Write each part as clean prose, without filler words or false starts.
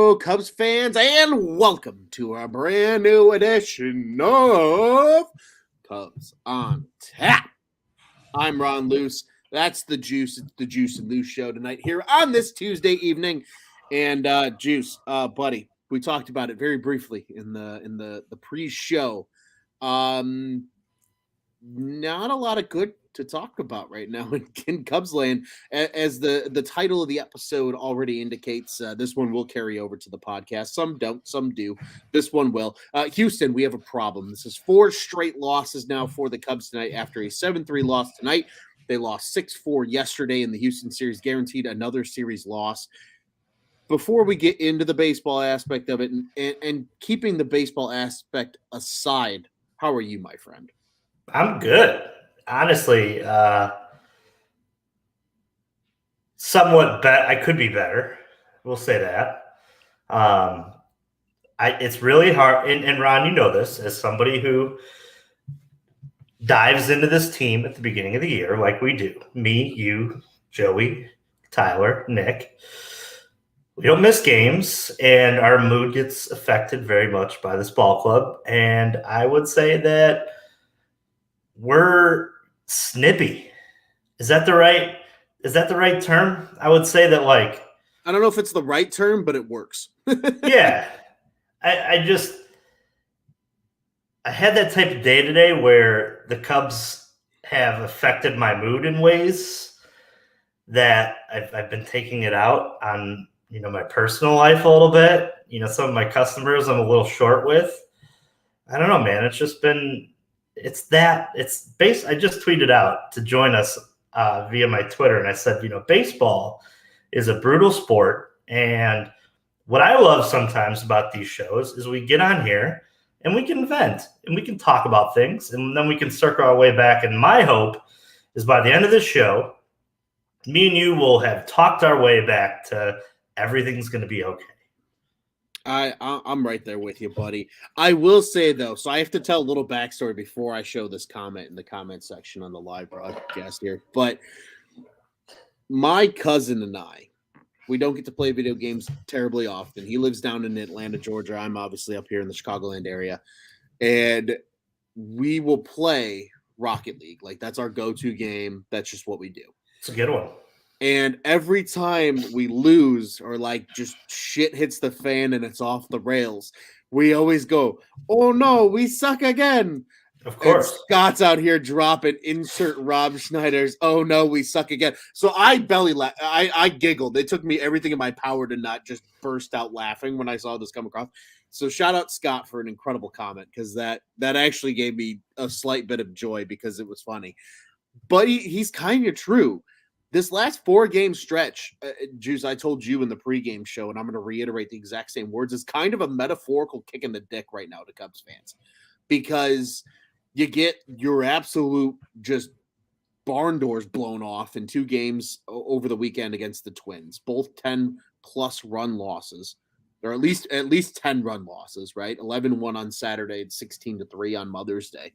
Hello, Cubs fans, and welcome to a brand new edition of Cubs on Tap. I'm Ron Luce. That's the Juice and Luce show tonight here on this Tuesday evening. And Juice, buddy, we talked about it very briefly in the pre-show. Not a lot of good to talk about right now in Cubs land, as the title of the episode already indicates. This one will carry over to the podcast. Some don't, some do. This one will. Houston, we have a problem. This is 4 straight losses now for the Cubs tonight after a 7-3 loss tonight. They lost 6-4 yesterday in the Houston series, guaranteed another series loss. Before we get into the baseball aspect of it and keeping the baseball aspect aside, how are you, my friend? I'm good. Honestly, somewhat I could be better. We'll say that. It's really hard. And Ron, you know this, as somebody who dives into this team at the beginning of the year, like we do. Me, you, Joey, Tyler, Nick. We don't miss games, and our mood gets affected very much by this ball club. And I would say that we're snippy. Is that the right term? I would say that, like, I don't know if it's the right term, but it works. Yeah. I had that type of day today where the Cubs have affected my mood in ways that I've been taking it out on, my personal life a little bit. Some of my customers I'm a little short with. I don't know, man. It's just been I just tweeted out to join us via my Twitter, and I said, baseball is a brutal sport, and what I love sometimes about these shows is we get on here and we can vent and we can talk about things, and then we can circle our way back. And my hope is by the end of this show, me and you will have talked our way back to everything's going to be okay. I'm right there with you, buddy. I will say, though, so I have to tell a little backstory before I show this comment in the comment section on the live broadcast here. But my cousin and I, we don't get to play video games terribly often. He lives down in Atlanta, Georgia. I'm obviously up here in the Chicagoland area. And we will play Rocket League. Like, that's our go-to game. That's just what we do. It's a good one. And every time we lose or like just shit hits the fan and it's off the rails, we always go, "Oh no, we suck again." Of course. And Scott's out here dropping insert Rob Schneider's "Oh no, we suck again." So I belly laughed. I giggled. It took me everything in my power to not just burst out laughing when I saw this come across. So shout out Scott for an incredible comment, because that actually gave me a slight bit of joy because it was funny. But he's kind of true. This last 4-game stretch, Juice, I told you in the pregame show, and I'm going to reiterate the exact same words, is kind of a metaphorical kick in the dick right now to Cubs fans, because you get your absolute just barn doors blown off in 2 games over the weekend against the Twins, both 10-plus run losses, or at least 10 run losses, right? 11-1 on Saturday and 16-3 on Mother's Day.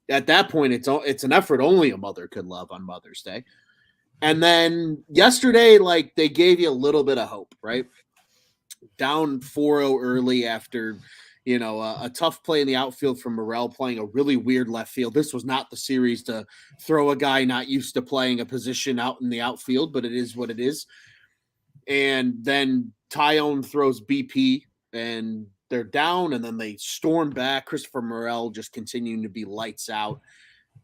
At that point, it's an effort only a mother could love on Mother's Day. And then yesterday, like, they gave you a little bit of hope, right? Down 4-0 early after, a tough play in the outfield from Morel playing a really weird left field. This was not the series to throw a guy not used to playing a position out in the outfield, but it is what it is. And then Tyone throws BP, and they're down, and then they storm back. Christopher Morel just continuing to be lights out.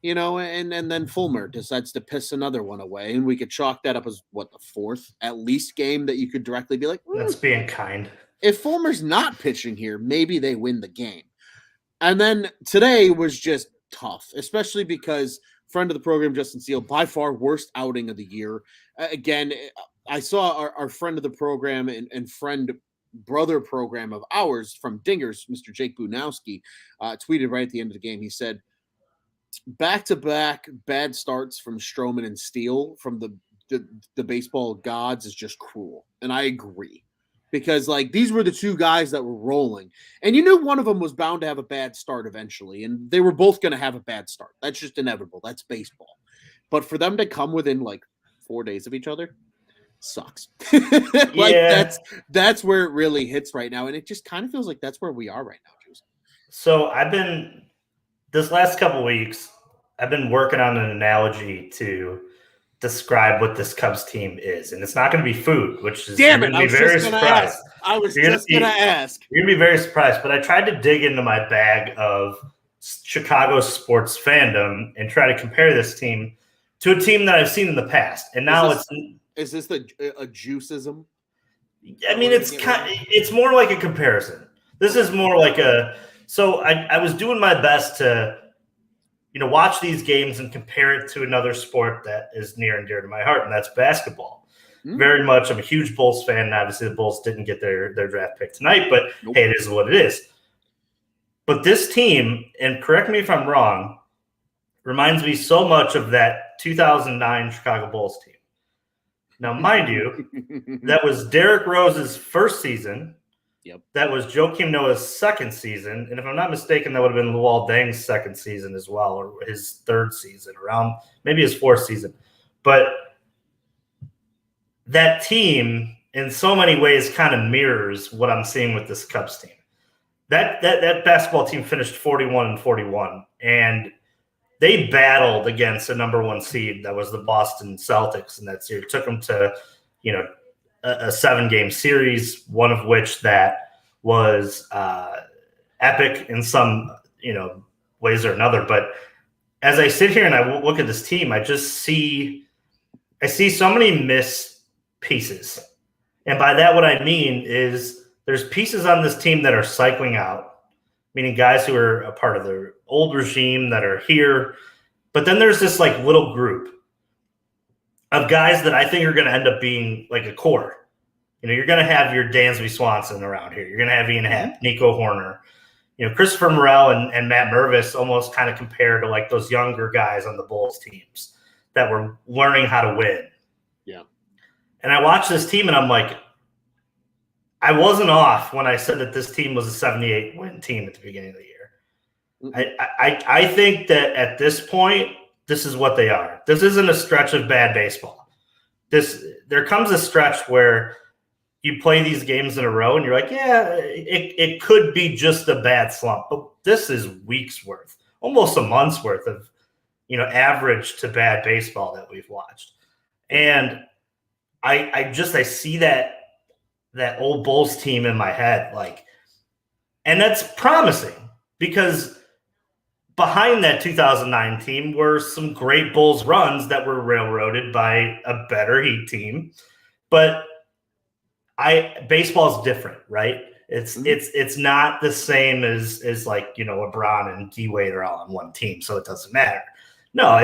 And then Fulmer decides to piss another one away, and we could chalk that up as the 4th at least game that you could directly be like, that's being kind. If Fulmer's not pitching here, maybe they win the game. And then today was just tough, especially because friend of the program, Justin Steele, by far worst outing of the year. Again, I saw our friend of the program and brother program of ours from Dingers, Mr. Jake Bunowski, tweeted right at the end of the game. He said, back-to-back bad starts from Stroman and Steele from the baseball gods is just cruel. And I agree, because like these were the 2 guys that were rolling, and you knew one of them was bound to have a bad start eventually, and they were both going to have a bad start. That's just inevitable. That's baseball. But for them to come within like 4 days of each other, sucks. Like Yeah. that's where it really hits right now, and it just kind of feels like that's where we are right now, Juice. So this last couple weeks, I've been working on an analogy to describe what this Cubs team is, and it's not going to be food, which is Damn you're it! going to I be was just very gonna surprised. ask. I was You're going just gonna ask. to be very surprised, but I tried to dig into my bag of Chicago sports fandom and try to compare this team to a team that I've seen in the past, and now is this a juiceism? I mean, it's more like a comparison. This is more like so I was doing my best to, watch these games and compare it to another sport that is near and dear to my heart, and that's basketball. Very much. I'm a huge Bulls fan, and obviously the Bulls didn't get their draft pick tonight, but hey, it is what it is. But this team, and correct me if I'm wrong, reminds me so much of that 2009 Chicago Bulls team. Now, mind you, that was Derrick Rose's first season. Yep. That was Joakim Noah's second season. And if I'm not mistaken, that would have been Luol Deng's second season as well, or his third season, around maybe his fourth season. But that team, in so many ways, kind of mirrors what I'm seeing with this Cubs team. That basketball team finished 41-41, and they battled against a number one seed that was the Boston Celtics, and that year took them to, a 7-game series, one of which that was epic in some, ways or another. But as I sit here and I look at this team, I see so many missed pieces. And by that, what I mean is there's pieces on this team that are cycling out, meaning guys who are a part of the old regime that are here. But then there's this like little group of guys that I think are going to end up being like a core. You're going to have your Dansby Swanson around here. You're going to have Ian Happ, Nico Horner, Christopher Morel and Matt Mervis almost kind of compare to like those younger guys on the Bulls teams that were learning how to win. Yeah. And I watched this team and I'm like, I wasn't off when I said that this team was a 78-win team at the beginning of the year. I think that at this point, this is what they are. This isn't a stretch of bad baseball. There comes a stretch where you play these games in a row and you're like, yeah, it could be just a bad slump. But this is weeks worth, almost a month's worth of, average to bad baseball that we've watched. And I see that old Bulls team in my head, and that's promising because behind that 2009 team were some great Bulls runs that were railroaded by a better Heat team. But baseball is different, right? It's not the same as like, LeBron and D Wade are all on one team, so it doesn't matter. No,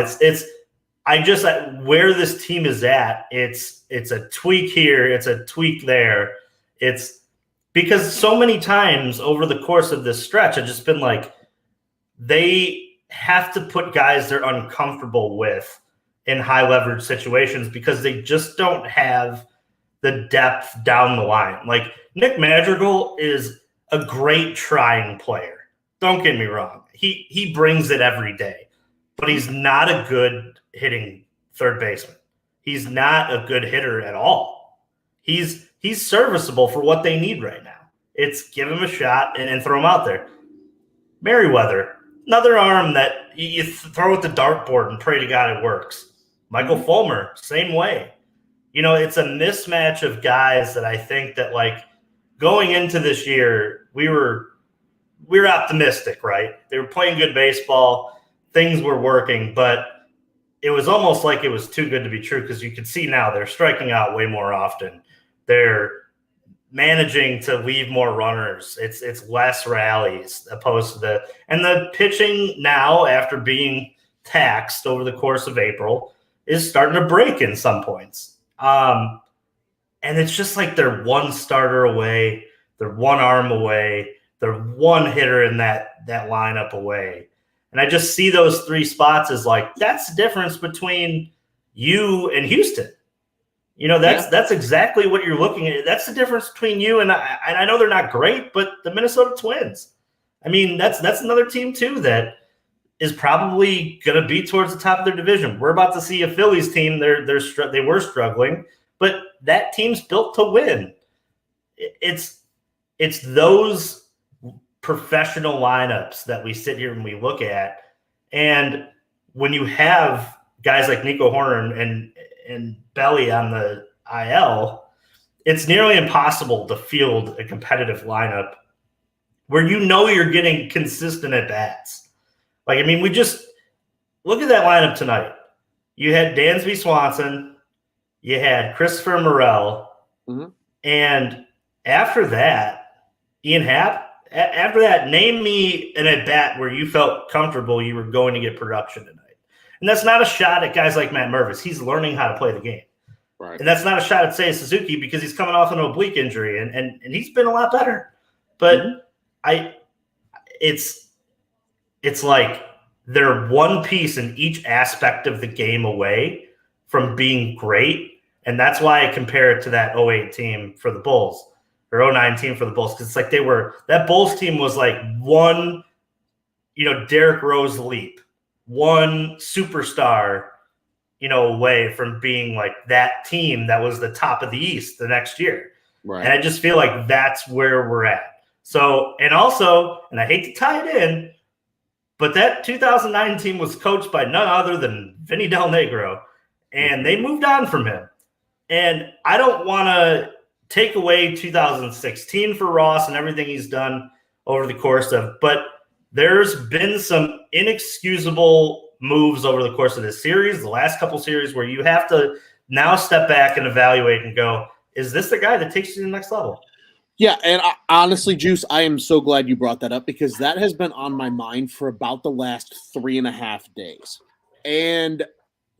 where this team is at, it's a tweak here, it's a tweak there. It's because so many times over the course of this stretch, I've just been like, they have to put guys they're uncomfortable with in high leverage situations because they just don't have the depth down the line. Like Nick Madrigal is a great trying player. Don't get me wrong. He brings it every day, but he's not a good hitting third baseman. He's not a good hitter at all. He's serviceable for what they need right now. It's give him a shot and throw him out there. Merriweather, another arm that you throw at the dartboard and pray to God it works. Michael Fulmer, same way. It's a mismatch of guys that I think that going into this year, we were optimistic, right? They were playing good baseball. Things were working, but it was almost like it was too good to be true because you can see now they're striking out way more often. They're managing to leave more runners. It's less rallies opposed to the pitching now after being taxed over the course of April is starting to break in some points. And it's just like they're one starter away, they're one arm away, they're one hitter in that lineup away. And I just see those three spots as that's the difference between you and Houston. That's exactly what you're looking at. That's the difference between you and I know they're not great, but the Minnesota Twins. I mean, that's another team too that is probably going to be towards the top of their division. We're about to see a Phillies team. They were struggling, but that team's built to win. It's those professional lineups that we sit here and we look at, and when you have guys like Nico Horner and Belly on the IL, it's nearly impossible to field a competitive lineup where you're getting consistent at bats. Like, I mean, we just look at that lineup tonight. You had Dansby Swanson, you had Christopher Morel, and after that, Ian Happ. After that, name me an at bat where you felt comfortable you were going to get production tonight. And that's not a shot at guys like Matt Mervis. He's learning how to play the game. Right. And that's not a shot at Seiya Suzuki because he's coming off an oblique injury and he's been a lot better. But it's like they're one piece in each aspect of the game away from being great. And that's why I compare it to that 08 team for the Bulls or 09 team for the Bulls. Because it's like that Bulls team was like one, Derrick Rose leap, one superstar, away from being like that team that was the top of the East the next year. Right. And I just feel like that's where we're at. So, and I hate to tie it in, but that 2009 team was coached by none other than Vinny Del Negro, and they moved on from him. And I don't want to take away 2016 for Ross and everything he's done over the course of, but there's been some inexcusable moves over the course of this series, the last couple series, where you have to now step back and evaluate and go, is this the guy that takes you to the next level? Yeah, and honestly, Juice, I am so glad you brought that up because that has been on my mind for about the last 3.5 days. And,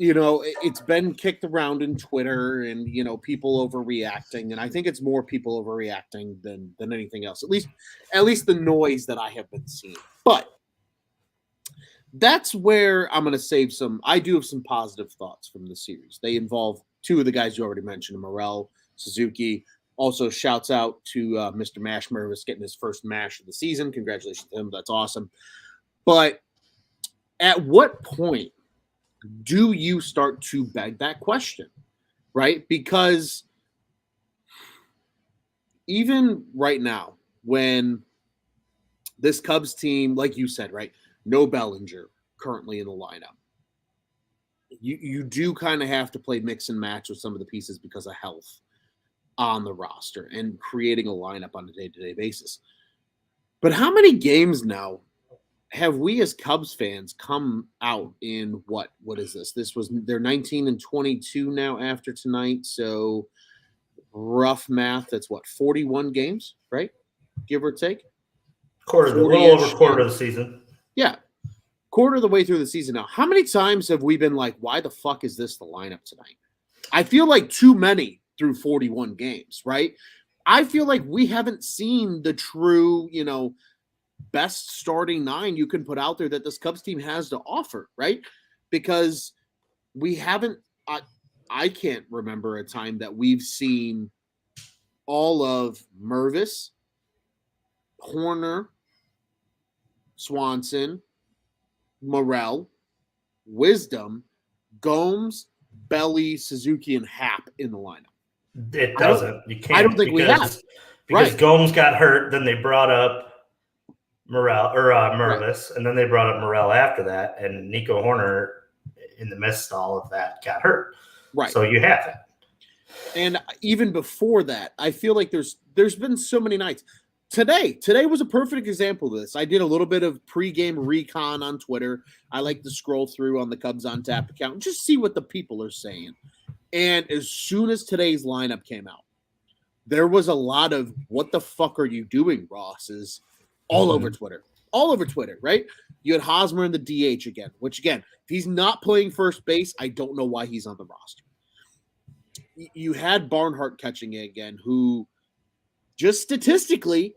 it's been kicked around in Twitter and, people overreacting. And I think it's more people overreacting than anything else, at least the noise that I have been seeing. But that's where I'm going to save I do have some positive thoughts from the series. They involve two of the guys you already mentioned, Morel, Suzuki. Also, shouts out to Mr. Mash Mervis getting his first mash of the season. Congratulations to him. That's awesome. But at what point do you start to beg that question, right? Because even right now, when this Cubs team, like you said, right, no Bellinger currently in the lineup, you do kind of have to play mix and match with some of the pieces because of health on the roster and creating a lineup on a day-to-day basis. But how many games now have we as Cubs fans come out in what is this? They're 19-22 now after tonight. So rough math, that's 41 games, right? Give or take. A little over quarter of the season. Yeah. Quarter of the way through the season now. How many times have we been like, why the fuck is this the lineup tonight? I feel like too many through 41 games, right? I feel like we haven't seen the true, best starting 9 you can put out there that this Cubs team has to offer, right? Because we haven't, I can't remember a time that we've seen all of Mervis, Horner, Swanson, Morel, Wisdom, Gomes, Belly, Suzuki, and Happ in the lineup. It doesn't. You can't. I don't think we have. Because right. Gomes got hurt, then they brought up Mervis, right. And then they brought up Morel after that, and Nico Horner, in the midst of all of that, got hurt. Right. So you have that. And even before that, I feel like there's been so many nights. Today was a perfect example of this. I did a little bit of pregame recon on Twitter. I like to scroll through on the Cubs on Tap account and just see what the people are saying. And as soon as today's lineup came out, there was a lot of "what the fuck are you doing, Ross?" is all over Twitter. All over Twitter, right? You had Hosmer in the DH again, which again, if he's not playing first base, I don't know why he's on the roster. You had Barnhart catching it again, who just statistically,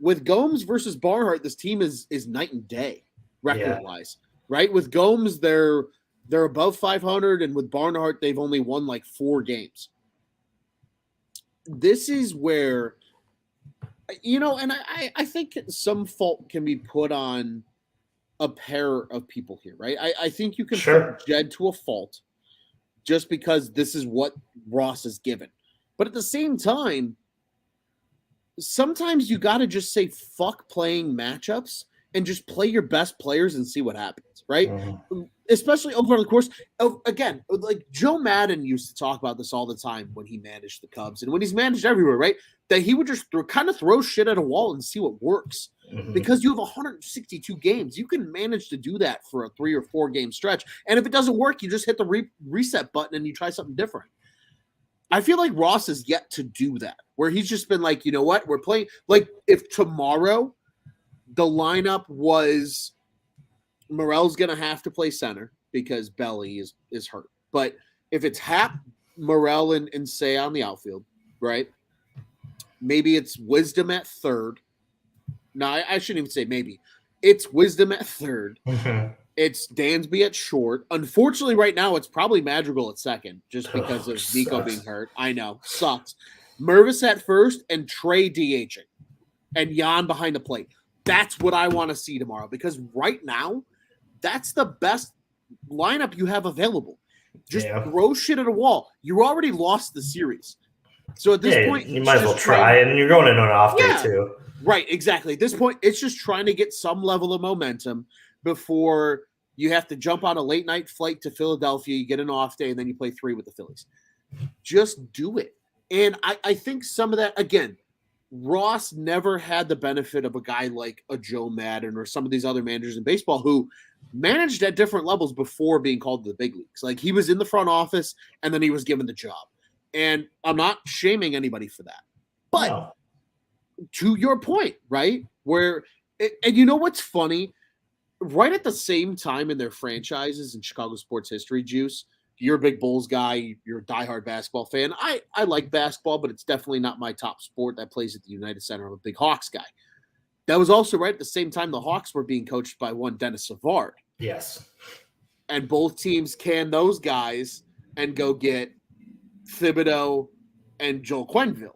with Gomes versus Barnhart, this team is night and day record-wise, right? With Gomes, they're above 500, and with Barnhart, they've only won like 4 games. This is where, and I think some fault can be put on a pair of people here, right? I think you can put Jed to a fault just because this is what Ross is given. But at the same time, sometimes you got to just say fuck playing matchups and just play your best players and see what happens, right? Especially over the course of, again, like Joe Madden used to talk about this all the time when he managed the Cubs and when he's managed everywhere, right? That he would just throw shit at a wall and see what works. Because you have 162 games. You can manage to do that for a 3 or 4 game stretch. And if it doesn't work, you just hit the reset button and you try something different. I feel like Ross has yet to do that, where he's just been like, you know what, we're playing. Like, if tomorrow the lineup was Morel's going to have to play center because Belly is hurt. But if it's Hap, Morel, and Say on the outfield, right? Maybe it's Wisdom at third. No, I shouldn't even say maybe. It's Wisdom at third. It's Dansby at short. Unfortunately, right now, it's probably Madrigal at second just because of Nico being hurt. I know. Sucks. Mervis at first and Trey DHing. And Jan behind the plate. That's what I want to see tomorrow because right now, that's the best lineup you have available. Just throw shit at a wall. You already lost the series. So at this point, you might as well try, and you're going into an off day too. Right, exactly. At this point, it's just trying to get some level of momentum before you have to jump on a late night flight to Philadelphia, you get an off day, and then you play 3 with the Phillies. Just do it. And I think some of that, again, Ross never had the benefit of a guy like a Joe Madden or some of these other managers in baseball who managed at different levels before being called to the big leagues. Like he was in the front office and then he was given the job. And I'm not shaming anybody for that. But to your point, right? Where, and you know what's funny? Right at the same time in their franchises in Chicago sports history, Juice, you're a big Bulls guy. You're a diehard basketball fan. I like basketball, but it's definitely not my top sport that plays at the United Center. I'm a big Hawks guy. That was also right at the same time the Hawks were being coached by one Dennis Savard. Yes. And both teams can those guys and go get Thibodeau and Joel Quenneville.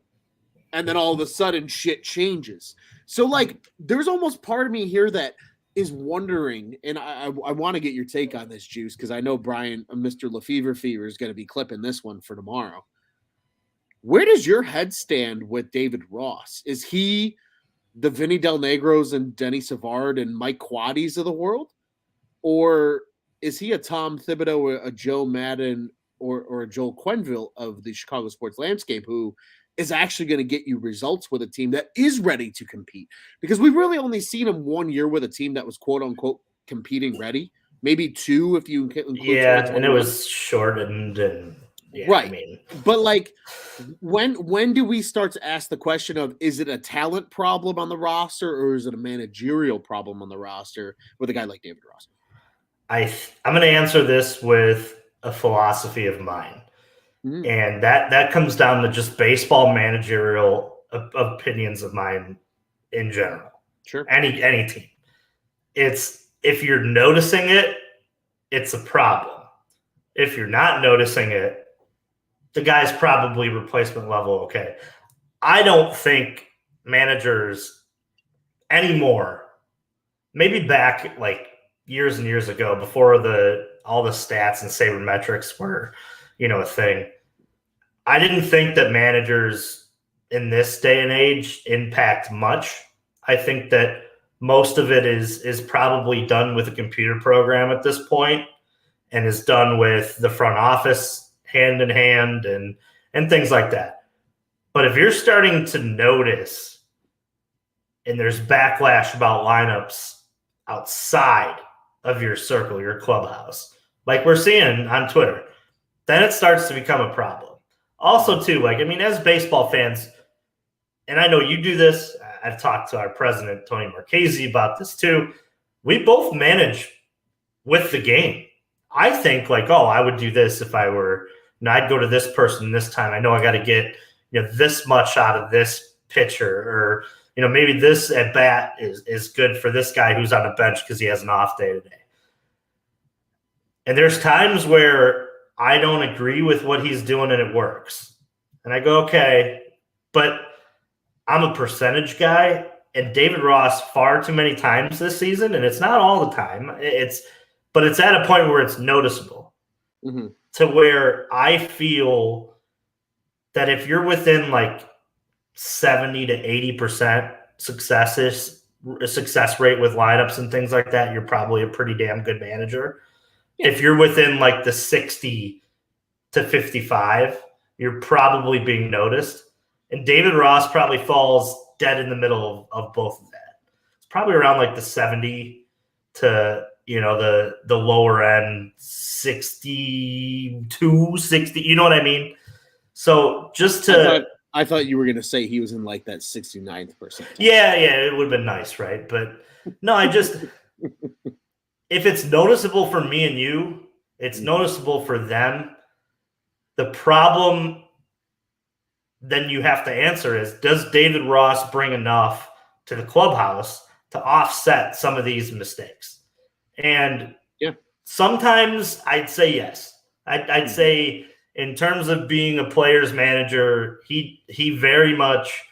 And then all of a sudden shit changes. So, like, there's almost part of me here that is wondering, and I want to get your take on this, Juice, because I know Brian, Mr. Lefevre Fever, is going to be clipping this one for tomorrow. Where does your head stand with David Ross? Is he the Vinny Del Negros and Denny Savard and Mike Quaddies of the world? Or is he a Tom Thibodeau or a Joe Madden or a Joel Quenneville of the Chicago sports landscape who is actually going to get you results with a team that is ready to compete? Because we've really only seen him 1 year with a team that was quote unquote competing ready, maybe 2 if you include. Yeah, and it was shortened and right. I mean, but like, when do we start to ask the question of, is it a talent problem on the roster or is it a managerial problem on the roster with a guy like David Ross? I'm going to answer this with a philosophy of mine. And that comes down to just baseball managerial opinions of mine in general. Sure. Any team. It's if you're noticing it, it's a problem. If you're not noticing it, the guy's probably replacement level okay. I don't think managers anymore, maybe back like years and years ago before all the stats and sabermetrics were a thing. I didn't think that managers in this day and age impact much. I think that most of it is probably done with a computer program at this point and is done with the front office hand in hand and things like that. But if you're starting to notice and there's backlash about lineups outside of your circle, your clubhouse, like we're seeing on Twitter, then it starts to become a problem. Also, too, as baseball fans, and I know you do this, I've talked to our president, Tony Marchese, about this too. We both manage with the game. I think I would do this if I were, I'd go to this person this time. I know I got to get, this much out of this pitcher, or, maybe this at bat is good for this guy who's on the bench because he has an off day today. And there's times where I don't agree with what he's doing and it works. And I go, okay, but I'm a percentage guy, and David Ross far too many times this season, and it's not all the time. But it's at a point where it's noticeable to where I feel that if you're within like 70 to 80% success rate with lineups and things like that, you're probably a pretty damn good manager. Yeah. If you're within like the 60 to 55, you're probably being noticed. And David Ross probably falls dead in the middle of both of that. It's probably around like the 70 to, the lower end 62, 60, you know what I mean? So just to I thought you were going to say he was in like that 69th percentile. Yeah, it would have been nice, right? But no, if it's noticeable for me and you, it's noticeable for them. The problem then you have to answer is, does David Ross bring enough to the clubhouse to offset some of these mistakes? And sometimes I'd say yes. I'd say in terms of being a player's manager, he very much,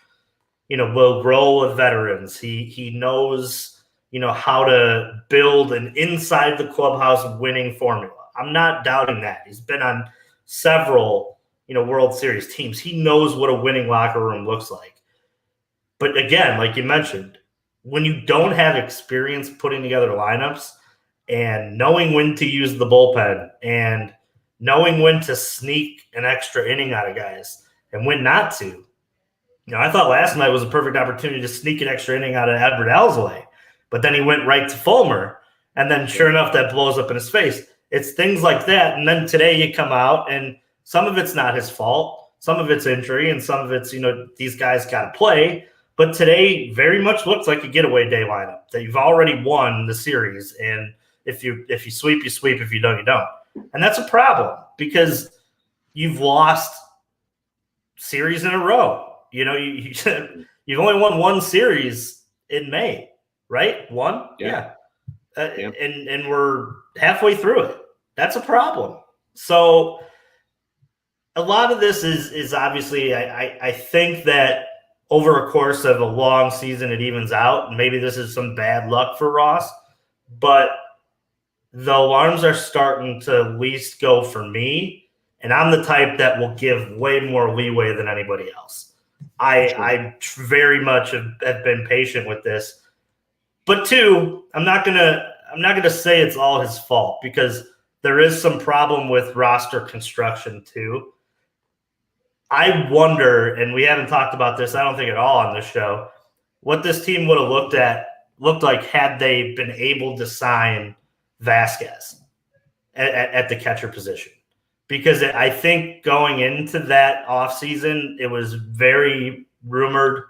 will grow with veterans. He knows, how to build an inside the clubhouse winning formula. I'm not doubting that. He's been on several, World Series teams. He knows what a winning locker room looks like. But again, like you mentioned, when you don't have experience putting together lineups and knowing when to use the bullpen and knowing when to sneak an extra inning out of guys and when not to. I thought last night was a perfect opportunity to sneak an extra inning out of Edward Alzolay, but then he went right to Fulmer, and then sure enough, that blows up in his face. It's things like that, and then today you come out, and some of it's not his fault, some of it's injury, and some of it's, these guys got to play, but today very much looks like a getaway day lineup, that you've already won the series, and if you sweep, you sweep, if you don't, you don't. And that's a problem because you've lost series in a row. You've only won one series in May, right? One? Yeah. And we're halfway through it. That's a problem. So a lot of this is obviously, I think that over a course of a long season, it evens out. Maybe this is some bad luck for Ross, but the alarms are starting to at least go for me, and I'm the type that will give way more leeway than anybody else. I very much have been patient with this, but two, I'm not gonna say it's all his fault because there is some problem with roster construction too. I wonder, and we haven't talked about this, I don't think at all on this show, what this team would have looked like had they been able to sign Vasquez at the catcher position. Because I think going into that offseason, it was very rumored.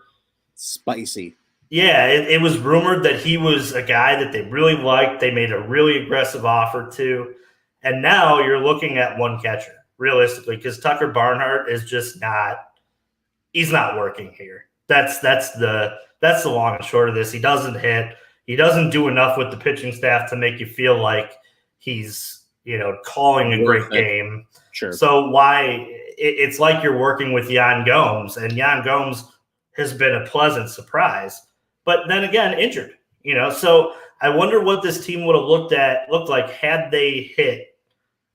Spicy. Yeah, it was rumored that he was a guy that they really liked. They made a really aggressive offer to. And now you're looking at one catcher, realistically, because Tucker Barnhart is just he's not working here. That's the long and short of this. He doesn't hit. He doesn't do enough with the pitching staff to make you feel like he's, calling a great game. Sure. So it's like you're working with Yan Gomes, and Yan Gomes has been a pleasant surprise, but then again, injured, so I wonder what this team would have looked like had they hit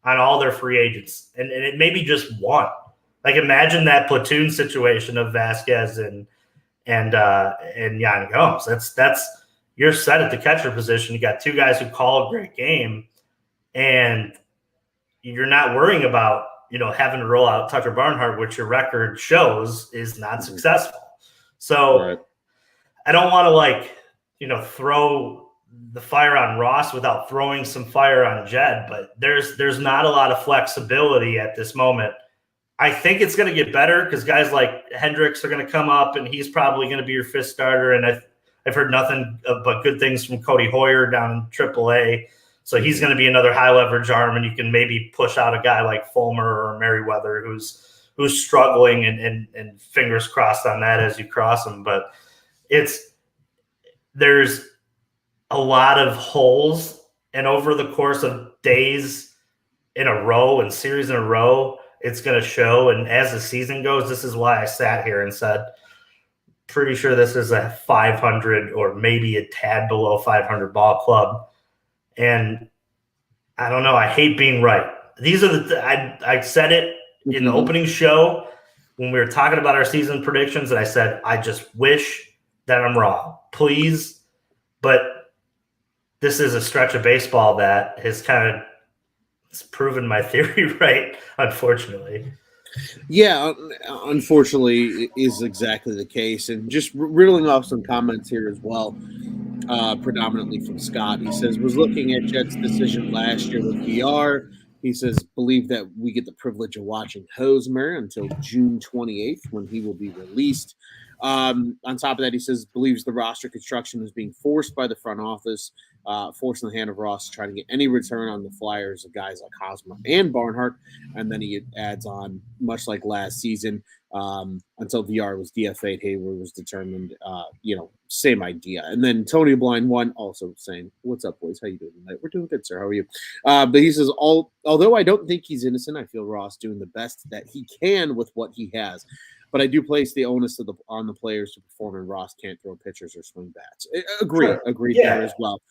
on all their free agents and it maybe just one. Like imagine that platoon situation of Vasquez and Yan Gomes. That's you're set at the catcher position. You got two guys who call a great game, and you're not worrying about, having to roll out Tucker Barnhart, which your record shows is not successful. So right. I don't want to throw the fire on Ross without throwing some fire on Jed, but there's not a lot of flexibility at this moment. I think it's going to get better because guys like Hendricks are going to come up, and he's probably going to be your fifth starter. And I've heard nothing but good things from Cody Hoyer down in AAA. So he's going to be another high leverage arm, and you can maybe push out a guy like Fulmer or Merriweather who's struggling, and fingers crossed on that as you cross them. But there's a lot of holes, and over the course of days in a row and series in a row, it's going to show. And as the season goes, this is why I sat here and said, pretty sure this is a 500 or maybe a tad below 500 ball club. And I don't know. I hate being right. These are I said it in the opening show. when we were talking about our season predictions, and I said, I just wish that I'm wrong. Please. But this is a stretch of baseball that has kind of proven my theory right, unfortunately. Yeah, unfortunately, it is exactly the case. And just riddling off some comments here as well, predominantly from Scott. He says, was looking at Jets' decision last year with VR. He says, believe that we get the privilege of watching Hosmer until June 28th when he will be released. On top of that, he says, believes the roster construction is being forced by the front office, forcing the hand of Ross to try to get any return on the Flyers of guys like Hosmer and Barnhart. And then he adds on, much like last season, until VR was DFA'd, Hayward was determined. Same idea. And then Tony Blind one also saying, "What's up, boys? How you doing tonight? We're doing good, sir. How are you?" But he says, although I don't think he's innocent, I feel Ross doing the best that he can with what he has. But I do place the onus on the players to perform, and Ross can't throw pitchers or swing bats. Agreed Yeah. there as well.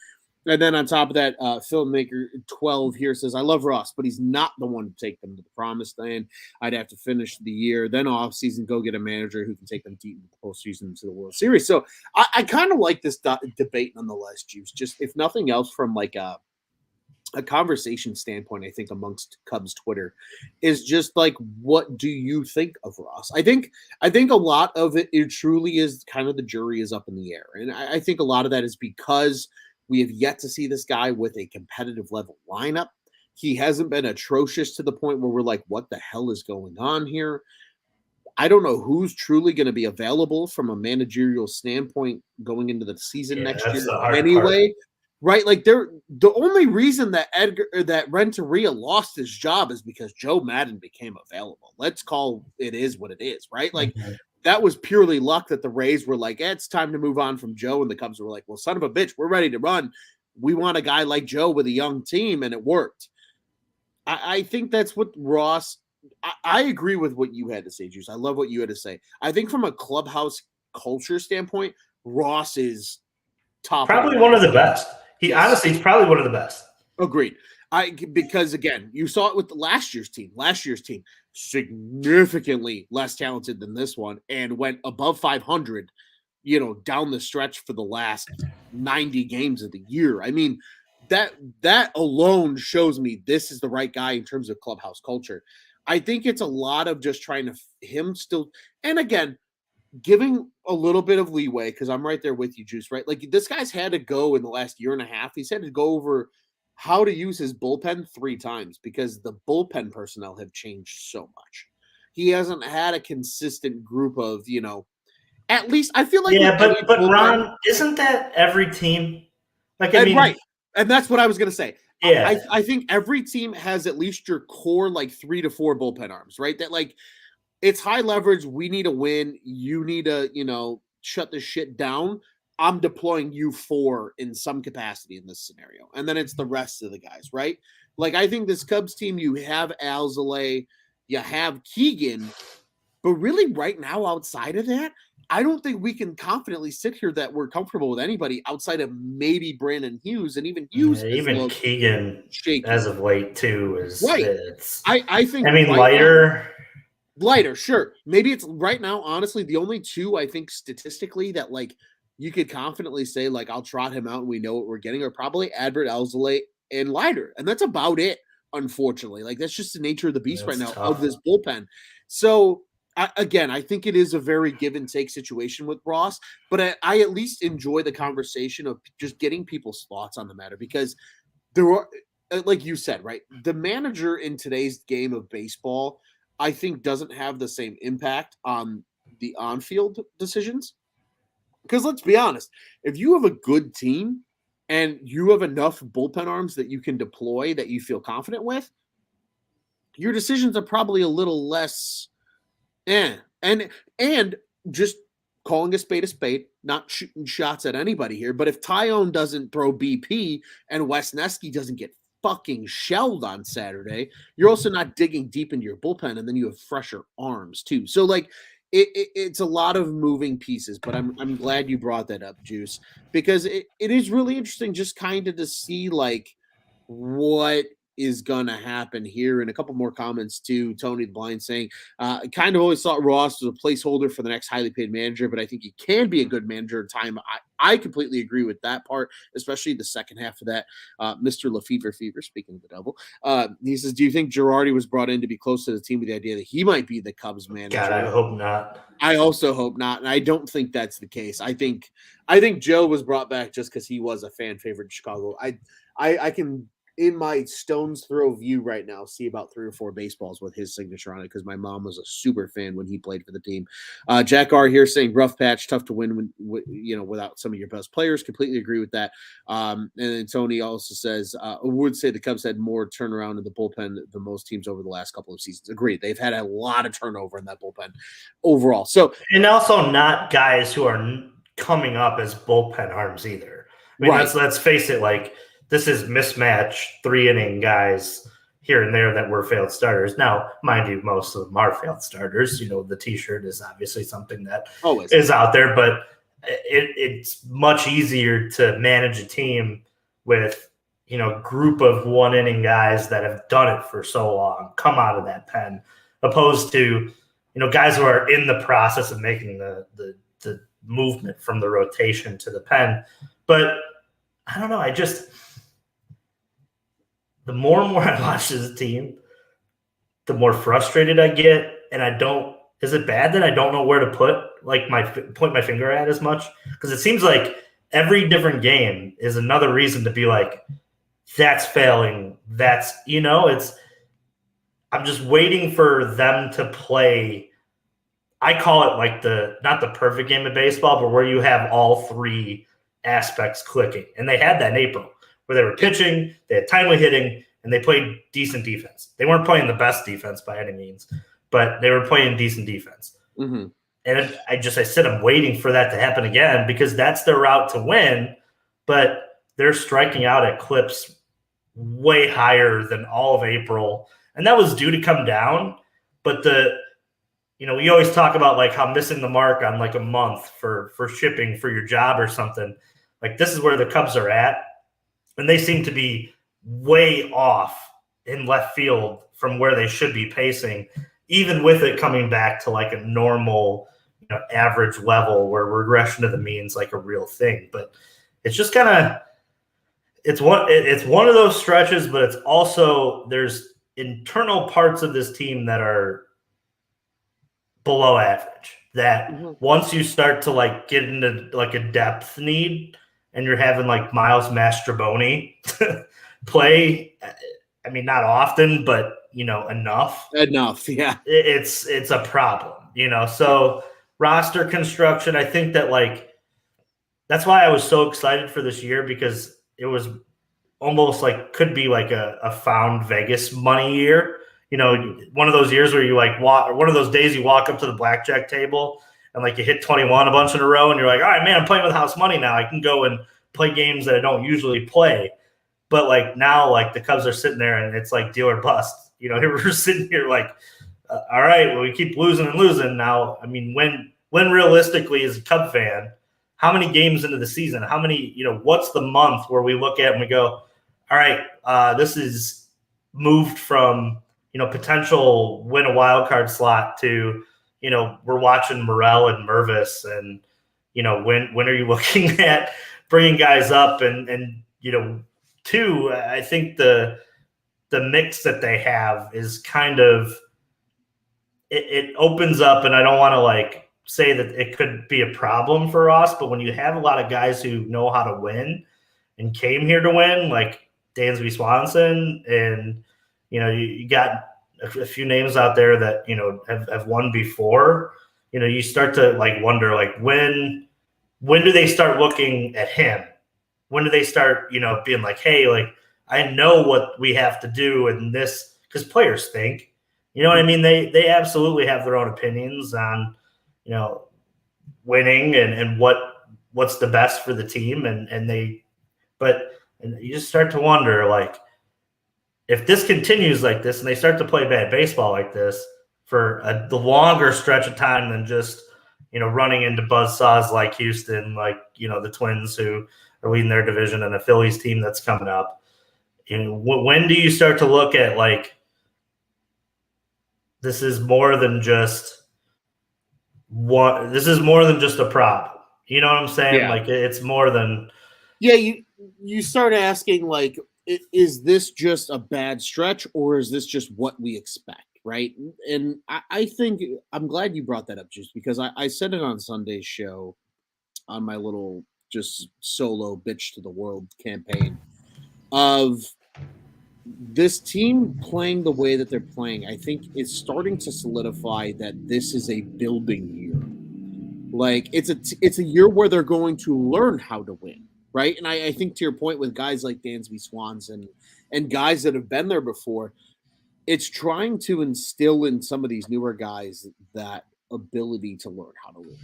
And then on top of that, filmmaker 12 here says, I love Ross, but he's not the one to take them to the promised land. I'd have to finish the year, then off season, go get a manager who can take them deep into the postseason to the World Series. So I kind of like this debate nonetheless, Juice. Just if nothing else, from like a conversation standpoint, I think amongst Cubs Twitter is just like, what do you think of Ross? I think a lot of it truly is kind of the jury is up in the air. And I think a lot of that is because we have yet to see this guy with a competitive level lineup. He hasn't been atrocious to the point where we're like, what the hell is going on here? I don't know who's truly going to be available from a managerial standpoint going into the season next year anyway. Right? Like the only reason that Renteria lost his job is because Joe Madden became available. Let's call it is what it is, right? Like that was purely luck that the Rays were like, it's time to move on from Joe. And the Cubs were like, well, son of a bitch, we're ready to run. We want a guy like Joe with a young team, and it worked. I think that's what Ross – I agree with what you had to say, Juice. I love what you had to say. I think from a clubhouse culture standpoint, Ross is top. Probably one of the best. Honestly, he's probably one of the best. Agreed. Because again, you saw it with the last year's team. Last year's team significantly less talented than this one and went above 500, down the stretch for the last 90 games of the year. I mean, that alone shows me this is the right guy in terms of clubhouse culture. I think it's a lot of just trying to him still, and again, giving a little bit of leeway because I'm right there with you, Juice, right? Like this guy's had to go in the last year and a half. He's had to go over how to use his bullpen 3 times because the bullpen personnel have changed so much. He hasn't had a consistent group of, at least I feel like. Yeah, but Ron, isn't that every team? Like, I mean, right. And that's what I was going to say. Yeah. I think every team has at least your core, like 3 to 4 bullpen arms, right? That like, it's high leverage. We need a win. You need to, shut this shit down. I'm deploying you 4 in some capacity in this scenario. And then it's the rest of the guys, right? Like, I think this Cubs team, you have Alzolay, you have Keegan, but really right now outside of that, I don't think we can confidently sit here that we're comfortable with anybody outside of maybe Brandon Hughes, and even Hughes. Yeah, even Keegan, shaky as of late too, is right. I think. I mean, right lighter, sure. Maybe it's right now. Honestly, the only 2 I think statistically that like you could confidently say like I'll trot him out and we know what we're getting are probably Adbert Alzolay and Leiter, and that's about it. Unfortunately, like that's just the nature of the beast right now of this bullpen. So. I think it is a very give and take situation with Ross, but I at least enjoy the conversation of just getting people's thoughts on the matter because there are, like you said, right? The manager in today's game of baseball, I think, doesn't have the same impact on the on-field decisions. Because let's be honest, if you have a good team and you have enough bullpen arms that you can deploy that you feel confident with, your decisions are probably a little less. And just calling a spade, not shooting shots at anybody here. But if Tyone doesn't throw BP and Wesneski doesn't get fucking shelled on Saturday, you're also not digging deep into your bullpen, and then you have fresher arms too. So like it's a lot of moving pieces. But I'm glad you brought that up, Juice, because it is really interesting just kind of to see like what is gonna happen here. And a couple more comments too. Tony the Blind saying, kind of always thought Ross was a placeholder for the next highly paid manager, but I think he can be a good manager in time. I completely agree with that part, especially the second half of that. Mr. Lefevre Fever, speaking of the devil, he says, do you think Girardi was brought in to be close to the team with the idea that he might be the Cubs manager? God, I hope not. I also hope not, and I don't think that's the case. I think Joe was brought back just because he was a fan favorite in Chicago. I can, in my stone's throw view right now, see about 3 or 4 baseballs with his signature on it because my mom was a super fan when he played for the team. Jack R here saying rough patch, tough to win when without some of your best players. Completely agree with that. And then Tony also says would say the Cubs had more turnaround in the bullpen than most teams over the last couple of seasons. Agreed. They've had a lot of turnover in that bullpen overall. So, and also not guys who are coming up as bullpen arms either. I mean, right. let's face it, like this is mismatch 3-inning guys here and there that were failed starters. Now, mind you, most of them are failed starters. The T-shirt is obviously something that is out there, but it's much easier to manage a team with a group of 1-inning guys that have done it for so long, come out of that pen, opposed to guys who are in the process of making the movement from the rotation to the pen. But I don't know. The more and more I watch this team, the more frustrated I get. And is it bad that I don't know where to point my finger at as much? Because it seems like every different game is another reason to be like, that's failing. I'm just waiting for them to play. I call it like not the perfect game of baseball, but where you have all 3 aspects clicking. And they had that in April, where they were pitching, they had timely hitting, and they played decent defense. They weren't playing the best defense by any means, but they were playing decent defense. Mm-hmm. And I'm waiting for that to happen again because that's their route to win, but they're striking out at clips way higher than all of April. And that was due to come down, but we always talk about like how missing the mark on like a month for shipping for your job or something. Like this is where the Cubs are at, and they seem to be way off in left field from where they should be pacing, even with it coming back to like a normal, average level where regression to the mean's like a real thing. But it's just kind of it's one of those stretches, but it's also there's internal parts of this team that are below average that once you start to like get into like a depth need and you're having like Miles Mastrobuoni play, I mean, not often, but enough, yeah, it's a problem, so roster construction, I think that like that's why I was so excited for this year, because it was almost like could be like a found Vegas money year. One of those years where you like one of those days you walk up to the blackjack table and like you hit 21 a bunch in a row and you're like, all right, man, I'm playing with house money now. I can go and play games that I don't usually play. But like now, like the Cubs are sitting there and it's like deal or bust. We're sitting here like, all right, well, we keep losing and losing. Now, I mean, when realistically as a Cub fan, how many games into the season, how many, what's the month where we look at and we go, all right, this is moved from, potential win a wild card slot to, we're watching Morel and Mervis and, when are you looking at bringing guys up and two, I think the mix that they have is kind of, it opens up, and I don't want to like say that it could be a problem for us, but when you have a lot of guys who know how to win and came here to win, like Dansby Swanson, and you got a few names out there that have won before. You start to like wonder like when do they start looking at him? When do they start being like, hey, like I know what we have to do in this, because players think, what I mean? They absolutely have their own opinions on winning and what's the best for the team, and you just start to wonder like, if this continues like this and they start to play bad baseball like this for the longer stretch of time than just, running into buzzsaws like Houston, like, the Twins who are leading their division and a Phillies team that's coming up, When do you start to look at like this is more than just what? This is more than just a prop. You know what I'm saying? Yeah. Like it's more than. Yeah, you start asking like, is this just a bad stretch or is this just what we expect, right? And I think I'm glad you brought that up, just because I said it on Sunday's show on my little just solo bitch to the world campaign of this team playing the way that they're playing. I think is starting to solidify that this is a building year. Like it's a year where they're going to learn how to win, right? And I think to your point with guys like Dansby Swanson and guys that have been there before, it's trying to instill in some of these newer guys that ability to learn how to win.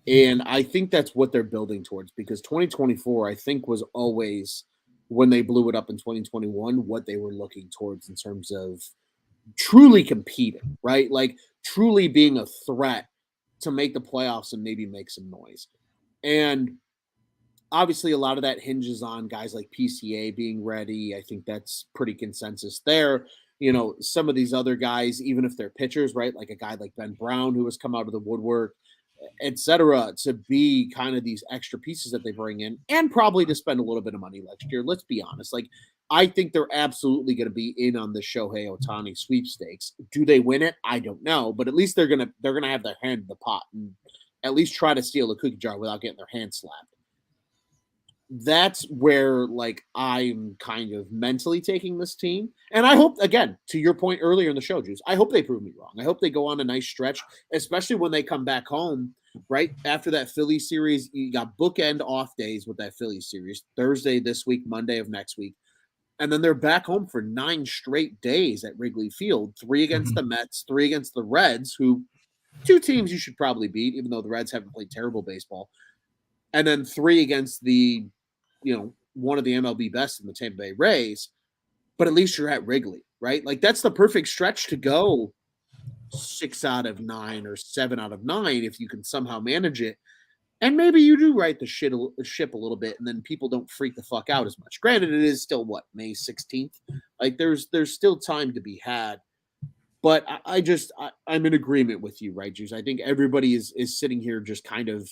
And I think that's what they're building towards, because 2024, I think, was always, when they blew it up in 2021, what they were looking towards in terms of truly competing, right? Like truly being a threat to make the playoffs and maybe make some noise. And obviously, a lot of that hinges on guys like PCA being ready. I think that's pretty consensus there. Some of these other guys, even if they're pitchers, right? Like a guy like Ben Brown, who has come out of the woodwork, etc., to be kind of these extra pieces that they bring in, and probably to spend a little bit of money next year. Let's be honest. Like, I think they're absolutely going to be in on the Shohei Ohtani sweepstakes. Do they win it? I don't know, but at least they're gonna have their hand in the pot and at least try to steal a cookie jar without getting their hand slapped. That's where, like, I'm kind of mentally taking this team. And I hope, again, to your point earlier in the show, Juice, I hope they prove me wrong. I hope they go on a nice stretch, especially when they come back home, right? After that Philly series, you got bookend off days with that Philly series, Thursday this week, Monday of next week. And then they're back home for 9 straight days at Wrigley Field, 3 against the Mets, 3 against the Reds, who 2 teams you should probably beat, even though the Reds haven't played terrible baseball. And then 3 against the one of the MLB best in the Tampa Bay Rays, but at least you're at Wrigley, right? Like, that's the perfect stretch to go 6 out of 9 or 7 out of 9 if you can somehow manage it. And maybe you do right the ship a little bit, and then people don't freak the fuck out as much. Granted, it is still May 16th. Like, there's still time to be had. But I'm in agreement with you, right, Juice? I think everybody is sitting here just kind of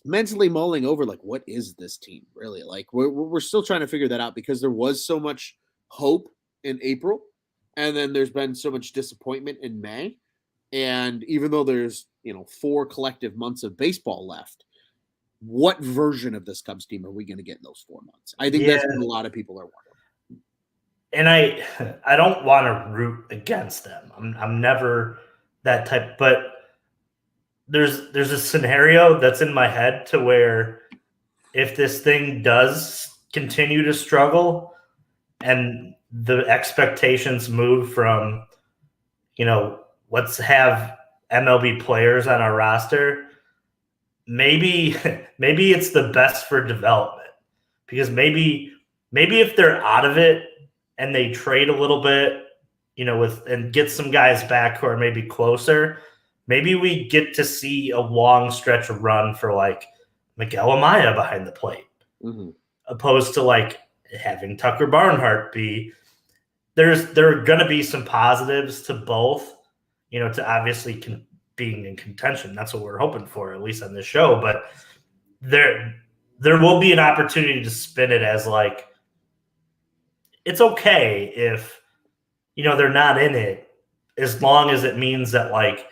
mentally mulling over, like, what is this team really? Like, we're still trying to figure that out, because there was so much hope in April, and then there's been so much disappointment in May. And even though there's 4 collective months of baseball left, what version of this Cubs team are we going to get in those 4 months? I think that's what a lot of people are wondering. And I don't want to root against them. I'm never that type, but there's a scenario that's in my head to where if this thing does continue to struggle and the expectations move from, let's have MLB players on our roster, maybe it's the best for development, because maybe if they're out of it and they trade a little bit, and get some guys back who are maybe closer, maybe we get to see a long stretch of run for like Miguel Amaya behind the plate, opposed to like having Tucker Barnhart be. There are going to be some positives to both, to obviously being in contention. That's what we're hoping for, at least on this show. But there will be an opportunity to spin it as like, it's okay if, they're not in it, as long as it means that like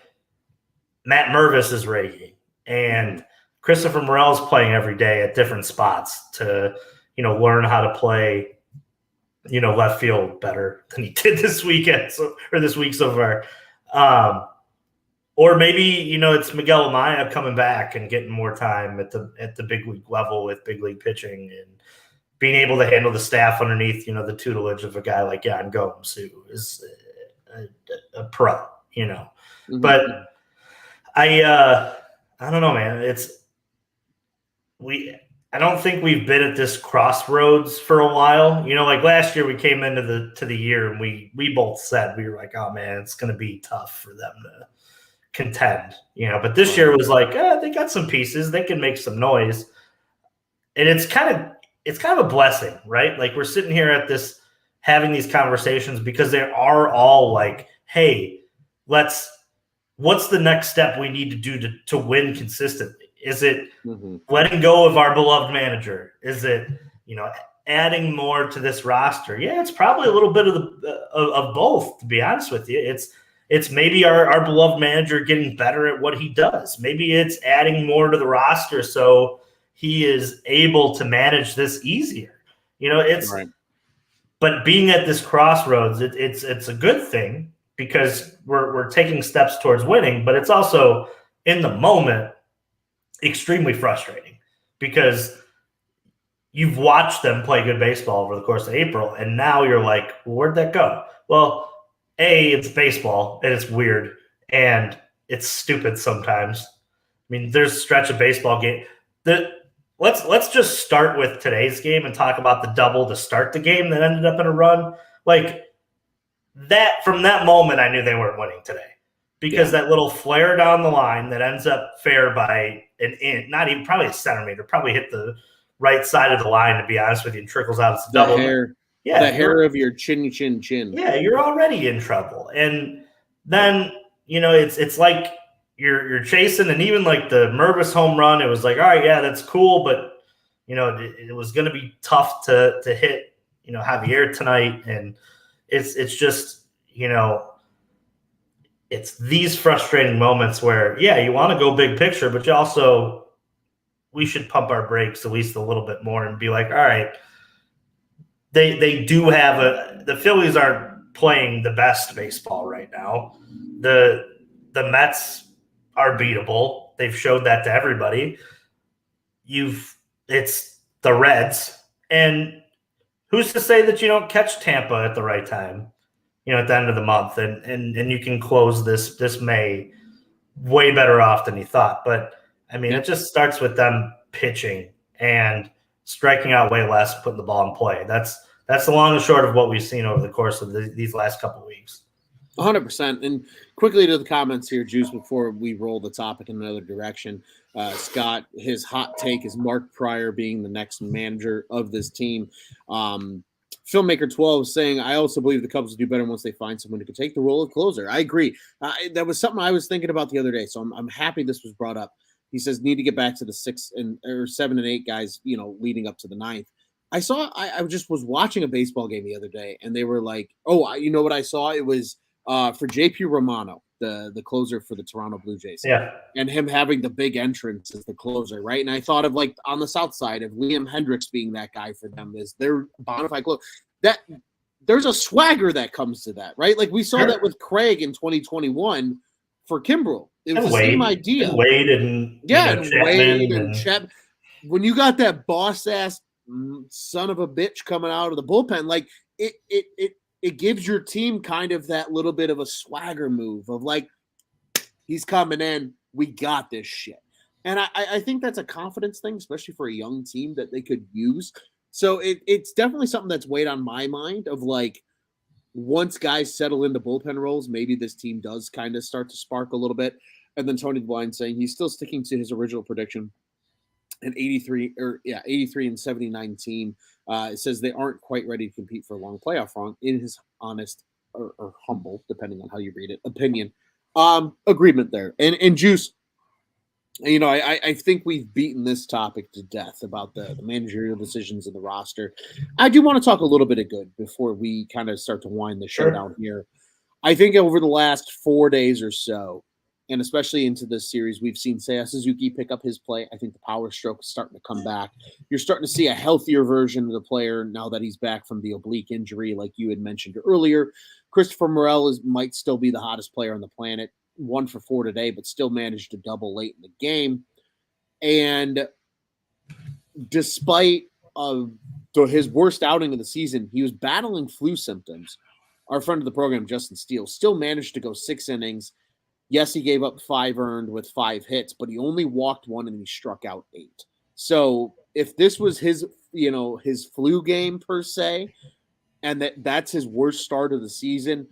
Matt Mervis is raking and Christopher Morel's playing every day at different spots to, learn how to play, left field better than he did this weekend or this week so far. Or maybe, it's Miguel Amaya coming back and getting more time at the big league level with big league pitching and being able to handle the staff underneath, the tutelage of a guy like Yan Gomes, who is a pro, But I don't know, man. I don't think we've been at this crossroads for a while. Like last year we came into the year and we both said, we were like, oh man, it's going to be tough for them to contend, but this year was like, they got some pieces, they can make some noise. And it's kind of a blessing, right? Like we're sitting here at this, having these conversations because they are all like, hey, what's the next step we need to do to win consistently? Is it letting go of our beloved manager? Is it, adding more to this roster? Yeah, it's probably a little bit of both, to be honest with you. It's maybe our beloved manager getting better at what he does. Maybe it's adding more to the roster so he is able to manage this easier. It's Right. But being at this crossroads, it's a good thing because we're taking steps towards winning, but it's also in the moment extremely frustrating because you've watched them play good baseball over the course of April, and now you're like, where'd that go? Well, it's baseball, and it's weird, and it's stupid sometimes. I mean, there's a stretch of baseball game. Let's just start with today's game and talk about the double to start the game that ended up in a run. Like that, from that moment, I knew they weren't winning today because that little flare down the line that ends up fair by an inch, not even probably a centimeter, probably hit the right side of the line, to be honest with you, and trickles out. It's The double. hair, the hair of your chin. Yeah, you're already in trouble. And then, it's like you're chasing, and even like the Mervis home run, it was like, all right, yeah, that's cool, but it was going to be tough to hit, Javier tonight. And it's just, it's these frustrating moments where, yeah, you want to go big picture, but you also, we should pump our brakes at least a little bit more and be like, all right, they do have the Phillies aren't playing the best baseball right now. The Mets are beatable. They've showed that to everybody. It's the Reds, and who's to say that you don't catch Tampa at the right time, at the end of the month, and you can close this May way better off than you thought. But I mean, it just starts with them pitching and striking out way less, putting the ball in play. That's the long and short of what we've seen over the course of these last couple of weeks. 100%. And quickly to the comments here, Juice, before we roll the topic in another direction. Scott, his hot take is Mark Pryor being the next manager of this team. Filmmaker 12 saying, I also believe the Cubs will do better once they find someone who can take the role of closer. I agree. That was something I was thinking about the other day, so I'm happy this was brought up. He says need to get back to the 7 and 8 guys, leading up to the 9th. I just was watching a baseball game the other day, and they were like, oh, you know what I saw? It was for JP Romano, the closer for the Toronto Blue Jays. Yeah. And him having the big entrance as the closer, right? And I thought of, like, on the south side of Liam Hendricks being that guy for them is their bona fide closer. That there's a swagger that comes to that, right? Like we saw that with Craig in 2021 for Kimbrel. It was the same idea. And Wade and Wade and Chapman. When you got that boss ass son of a bitch coming out of the bullpen, like it gives your team kind of that little bit of a swagger move of like, he's coming in, we got this shit. And I think that's a confidence thing, especially for a young team that they could use. So it's definitely something that's weighed on my mind of like, once guys settle into bullpen roles, maybe this team does kind of start to spark a little bit. And then Tony Blind saying he's still sticking to his original prediction. An 83 and 79 team. It says they aren't quite ready to compete for a long playoff run, in his honest or humble, depending on how you read it, opinion. Agreement there. And Juice, I think we've beaten this topic to death about the managerial decisions in the roster. I do want to talk a little bit of good before we kind of start to wind the show down here. I think over the last 4 days or so, and especially into this series, we've seen Seiya Suzuki pick up his play. I think the power stroke is starting to come back. You're starting to see a healthier version of the player now that he's back from the oblique injury, like you had mentioned earlier. Christopher Morel might still be the hottest player on the planet. 1 for 4 today, but still managed to double late in the game. And despite his worst outing of the season, he was battling flu symptoms. Our friend of the program, Justin Steele, still managed to go 6 innings. Yes, he gave up 5 earned with 5 hits, but he only walked 1 and he struck out 8. So if this was his flu game per se, and that's his worst start of the season,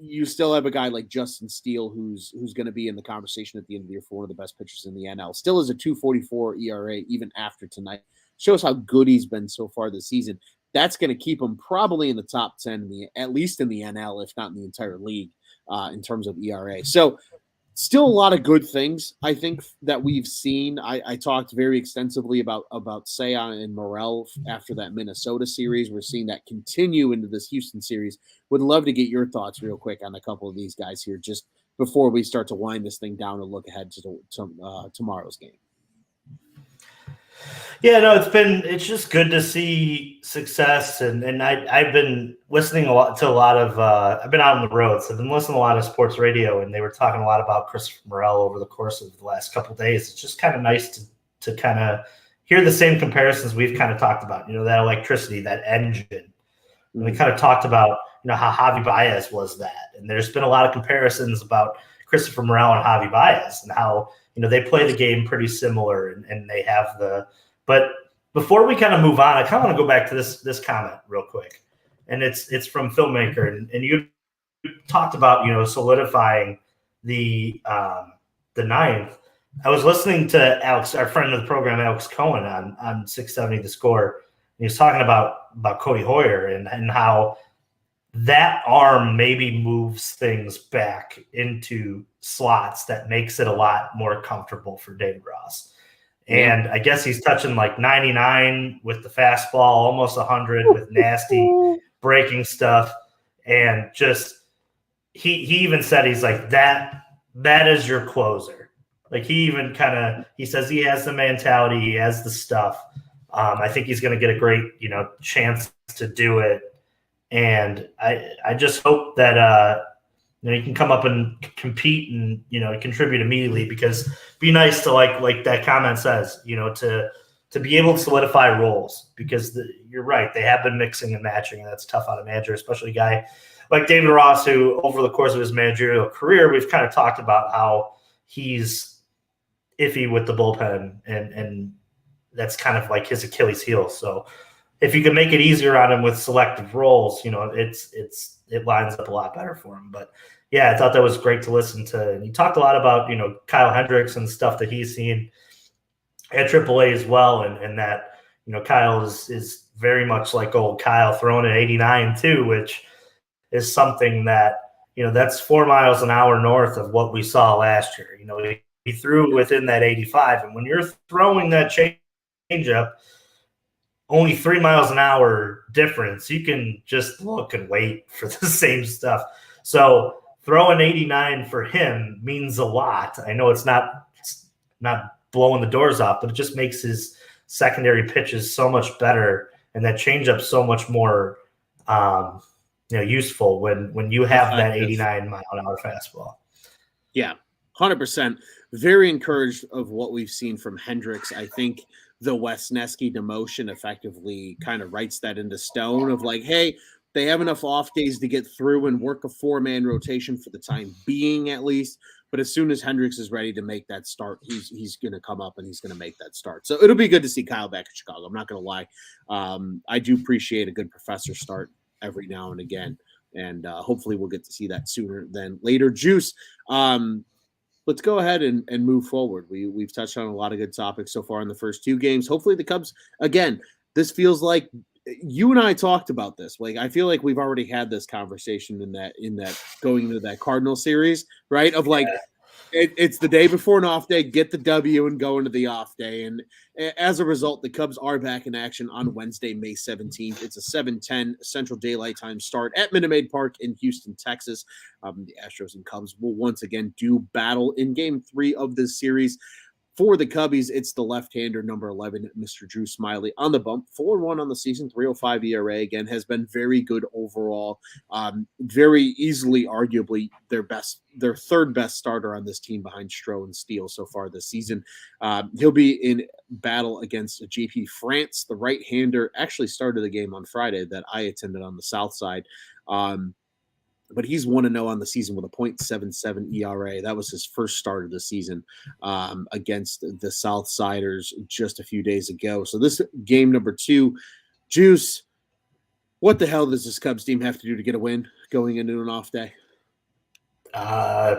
you still have a guy like Justin Steele who's going to be in the conversation at the end of the year for one of the best pitchers in the NL. Still is a 2.44 ERA even after tonight. shows how good he's been so far this season. That's going to keep him probably in the top 10, at least in the NL, if not in the entire league, in terms of ERA. So still a lot of good things, I think, that we've seen. I talked very extensively about Seiya and Morel after that Minnesota series. We're seeing that continue into this Houston series. Would love to get your thoughts real quick on a couple of these guys here, just before we start to wind this thing down and look ahead to tomorrow's game. Yeah, no, it's just good to see success, and I've been listening a lot of I've been out on the road, so I've been listening to a lot of sports radio, and they were talking a lot about Christopher Morel over the course of the last couple of days. It's just kind of nice to kind of hear the same comparisons we've kind of talked about. That electricity, that engine. And we kind of talked about how Javi Baez was that, and there's been a lot of comparisons about Christopher Morel and Javi Baez, and how they play the game pretty similar, and they have the. But before we kind of move on, I kind of want to go back to this comment real quick, and it's from Filmmaker, and you talked about solidifying the ninth. I was listening to Alex, our friend of the program, Alex Cohen, on 670 The Score. And he was talking about Cody Hoyer and how that arm maybe moves things back into slots that makes it a lot more comfortable for David Ross. And I guess he's touching like 99 with the fastball, almost 100 with nasty breaking stuff. And just he even said, he's like, that is your closer. Like he says he has the mentality, he has the stuff. I think he's going to get a great, chance to do it. And I just hope that he can come up and compete and contribute immediately, because it'd be nice to like that comment says, to be able to solidify roles, because you're right, they have been mixing and matching, and that's tough on a manager, especially a guy like David Ross, who over the course of his managerial career, we've kind of talked about how he's iffy with the bullpen, and that's kind of like his Achilles heel. So if you can make it easier on him with selective roles, it lines up a lot better for him. But yeah, I thought that was great to listen to. And you talked a lot about, Kyle Hendricks and stuff that he's seen at AAA as well. And that, Kyle is very much like old Kyle, throwing at 89 too, which is something that, that's 4 miles an hour north of what we saw last year. He threw within that 85. And when you're throwing that changeup, only 3 miles an hour difference, you can just look and wait for the same stuff. So throwing 89 for him means a lot. I know it's not blowing the doors off, but it just makes his secondary pitches so much better, and that changeup so much more useful when you have that 89 mile an hour fastball. Yeah, 100%. Very encouraged of what we've seen from Hendricks. I think the Wesneski demotion effectively kind of writes that into stone of like, hey, they have enough off days to get through and work a 4-man rotation for the time being, at least. But as soon as Hendricks is ready to make that start, he's going to come up and he's going to make that start. So it'll be good to see Kyle back in Chicago. I'm not going to lie. I do appreciate a good professor start every now and again. And hopefully we'll get to see that sooner than later. Juice, let's go ahead and move forward. We've touched on a lot of good topics so far in the first 2 games. Hopefully the Cubs, again, this feels like you and I talked about this. Like, I feel like we've already had this conversation in that going into that Cardinal series, right? Of like, it's the day before an off day, get the W and go into the off day. And as a result, the Cubs are back in action on Wednesday, May 17th. It's a 7:10 Central Daylight Time start at Minute Maid Park in Houston, Texas. The Astros and Cubs will once again do battle in Game 3 of this series. For the Cubbies, it's the left-hander, number 11, Mr. Drew Smiley, on the bump. 4-1 on the season, 3.05 ERA. Again, has been very good overall. Very easily, arguably, their third best starter on this team behind Stroh and Steele so far this season. He'll be in battle against JP France, the right-hander. Actually started the game on Friday that I attended on the South Side. But he's 1-0 on the season with a .77 ERA. That was his first start of the season against the Southsiders just a few days ago. So this game number 2, Juice, what the hell does this Cubs team have to do to get a win going into an off day?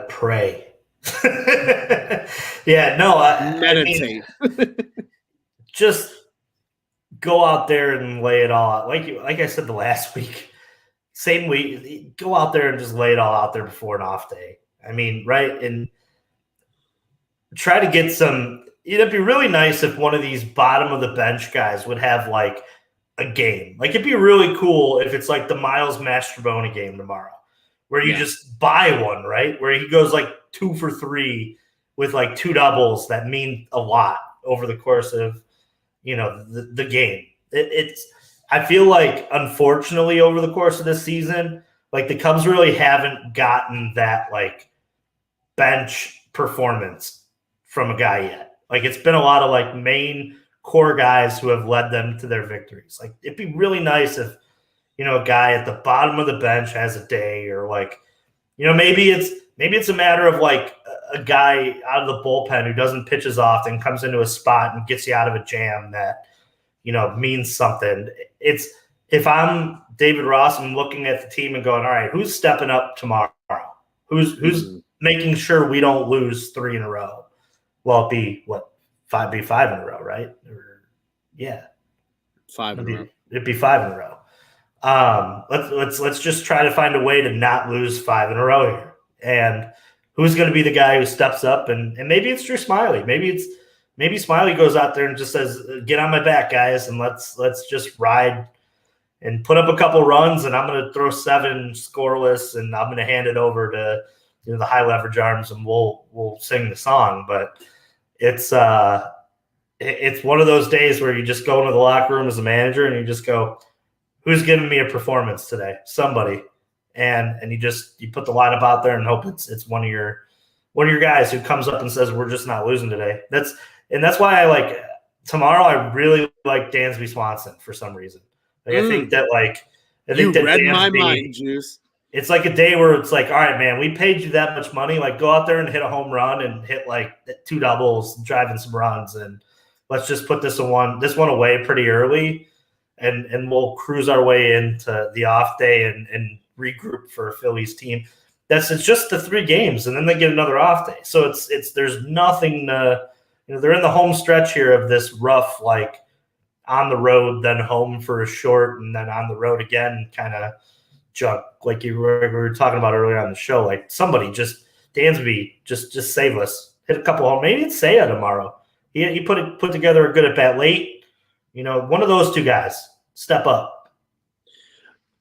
Pray. Yeah, no. Meditate. Just go out there and lay it all out. Like I said the last week, same week, go out there and just lay it all out there before an off day. I mean, right? And try to get some. It'd be really nice if one of these bottom of the bench guys would have like a game. Like it'd be really cool if it's like the Miles Mastrobuoni game tomorrow, where you just buy one, right? Where he goes like 2 for 3 with like 2 doubles that mean a lot over the course of the game. It's I feel like unfortunately over the course of this season, like the Cubs really haven't gotten that like bench performance from a guy yet. Like it's been a lot of like main core guys who have led them to their victories. Like it'd be really nice if a guy at the bottom of the bench has a day, or like maybe it's a matter of like a guy out of the bullpen who doesn't pitch as often comes into a spot and gets you out of a jam that means something. It's if I'm David Ross, I'm looking at the team and going, all right, who's stepping up tomorrow? Who's making sure we don't lose 3 in a row? Well, it'd be what? 5 in a row, right? Or, yeah. 5 in a row. It'd be 5 in a row. Let's just try to find a way to not lose 5 in a row here. And who's going to be the guy who steps up? And maybe it's Drew Smiley. Maybe Smiley goes out there and just says, "Get on my back, guys, and let's just ride and put up a couple runs. And I'm going to throw 7 scoreless, and I'm going to hand it over to the high leverage arms, and we'll sing the song." But it's one of those days where you just go into the locker room as a manager and you just go, who's giving me a performance today? Somebody. And you put the lineup out there and hope it's one of your guys who comes up and says, we're just not losing today. That's why I like tomorrow. I really like Dansby Swanson for some reason. Like, I think that you read my mind, Juice. It's like a day where it's like, all right, man, we paid you that much money. Like, go out there and hit a home run and hit like 2 doubles, driving some runs, and let's just put this one away pretty early, and we'll cruise our way into the off day and regroup for a Phillies team. It's just the 3 games, and then they get another off day. So there's nothing to, they're in the home stretch here of this rough, like on the road, then home for a short, and then on the road again kind of junk, like we were talking about earlier on the show. Like somebody just Dansby just save us, hit a couple home. Maybe it's Seiya tomorrow. He put together a good at bat late. One of those 2 guys step up.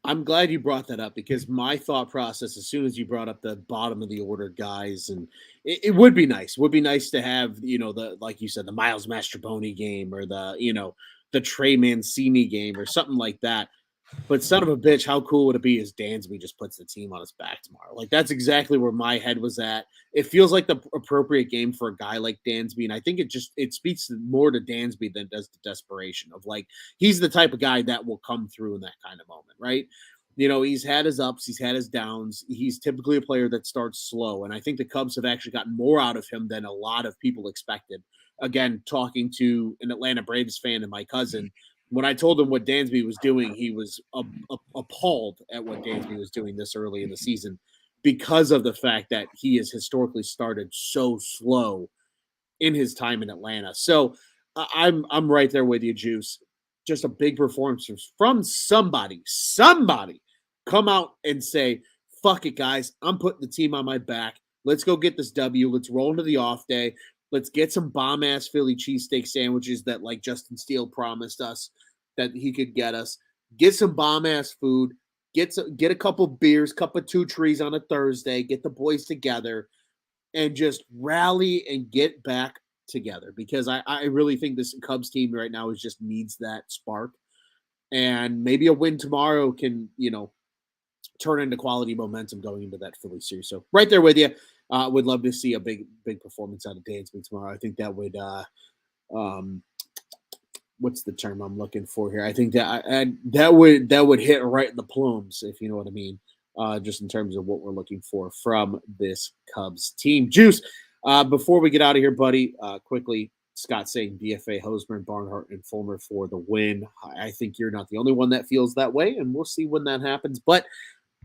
I'm glad you brought that up, because my thought process, as soon as you brought up the bottom of the order guys, and it would be nice. Would be nice to have the, like you said, the Miles Mastrobuoni game, or the Trey Mancini game, or something like that. But son of a bitch, how cool would it be as Dansby just puts the team on his back tomorrow? Like, that's exactly where my head was at. It feels like the appropriate game for a guy like Dansby, and I think it speaks more to Dansby than it does to desperation of, like, he's the type of guy that will come through in that kind of moment, right? He's had his ups, he's had his downs. He's typically a player that starts slow, and I think the Cubs have actually gotten more out of him than a lot of people expected. Again, talking to an Atlanta Braves fan and my cousin, when I told him what Dansby was doing, he was appalled at what Dansby was doing this early in the season, because of the fact that he has historically started so slow in his time in Atlanta. So I'm right there with you, Juice. Just a big performance from somebody. Somebody come out and say, fuck it, guys. I'm putting the team on my back. Let's go get this W. Let's roll into the off day. Let's get some bomb-ass Philly cheesesteak sandwiches that, like, Justin Steele promised us that he could get us. Get some bomb-ass food. Get a couple beers, cup of 2 trees on a Thursday. Get the boys together and just rally and get back together, because I really think this Cubs team right now just needs that spark. And maybe a win tomorrow can, turn into quality momentum going into that Philly series. So right there with you. Would love to see a big performance out of Dansby tomorrow. I think that would, what's the term I'm looking for here? I think that would hit right in the plumes, if you know what I mean. Just in terms of what we're looking for from this Cubs team. Juice, before we get out of here, buddy, quickly, Scott saying DFA Hosmer, Barnhart, and Fulmer for the win. I think you're not the only one that feels that way, and we'll see when that happens. But